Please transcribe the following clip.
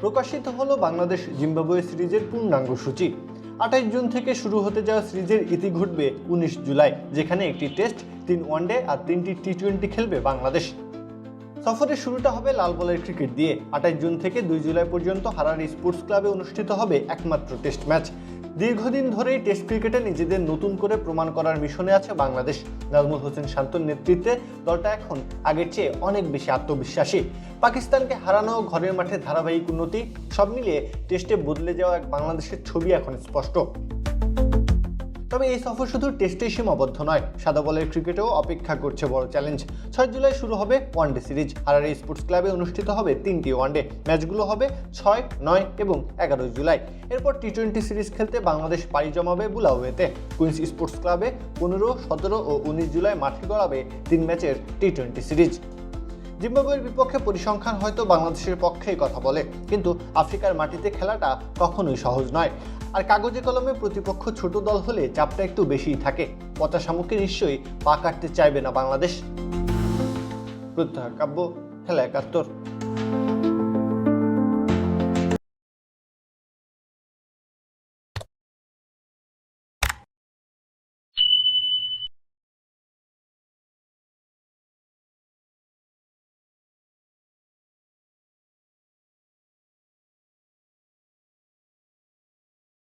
প্রকাশিত হলো বাংলাদেশ জিম্বাবুয়ে সিরিজের পূর্ণাঙ্গ সূচি। 28 জুন থেকে শুরু হতে যাওয়া সিরিজের ইতি ঘটবে 19 জুলাই, যেখানে একটি টেস্ট, 3 ওয়ানডে আর 3টি টি-20 খেলবে বাংলাদেশ। সফরের শুরুটা হবে লাল বলের ক্রিকেট দিয়ে। 28 জুন থেকে 2 জুলাই পর্যন্ত হারারি স্পোর্টস ক্লাবে অনুষ্ঠিত হবে একমাত্র টেস্ট ম্যাচ। দীর্ঘদিন ধরেই টেস্ট ক্রিকেটে নিজেদের নতুন করে প্রমাণ করার মিশনে আছে বাংলাদেশ। নাজমুল হোসেন শান্তর নেতৃত্বে দলটা এখন আগের চেয়ে অনেক বেশি আত্মবিশ্বাসী। পাকিস্তানকে হারানো, ঘরের মাঠে ধারাবাহিক উন্নতি, সব মিলিয়ে টেস্টে বদলে যাওয়া এক বাংলাদেশের ছবি এখন স্পষ্ট। তবে এই সফর শুধু টেস্টেই সীমাবদ্ধ নয়, সাদা বলের ক্রিকেটেও অপেক্ষা করছে বড় চ্যালেঞ্জ। 6 জুলাই শুরু হবে ওয়ানডে সিরিজ। হারারি স্পোর্টস ক্লাবে অনুষ্ঠিত হবে 3টি ওয়ানডে। ম্যাচগুলো হবে 6, 9 এবং 11 জুলাই। এরপর টি-20 সিরিজ খেলতে বাংলাদেশ পাড়ি জমাবে বুলাওয়েতে। কুইন্স স্পোর্টস ক্লাবে 15, 17 ও 19 জুলাই মাঠে গড়াবে 3 ম্যাচের টি-20 সিরিজ। জিম্বাবুয়ের বিপক্ষে পরিসংখ্যান হয়তো বাংলাদেশের পক্ষেই কথা বলে, কিন্তু আফ্রিকার মাটিতে খেলাটা কখনোই সহজ নয়। আর কাগজে কলমে প্রতিপক্ষ ছোট দল হলে চাপটা একটু বেশিই থাকে। পচা শামুকে নিশ্চয়ই পা কাটতে চাইবে না বাংলাদেশ। প্রত্যহ কাব্য, খেলা 71।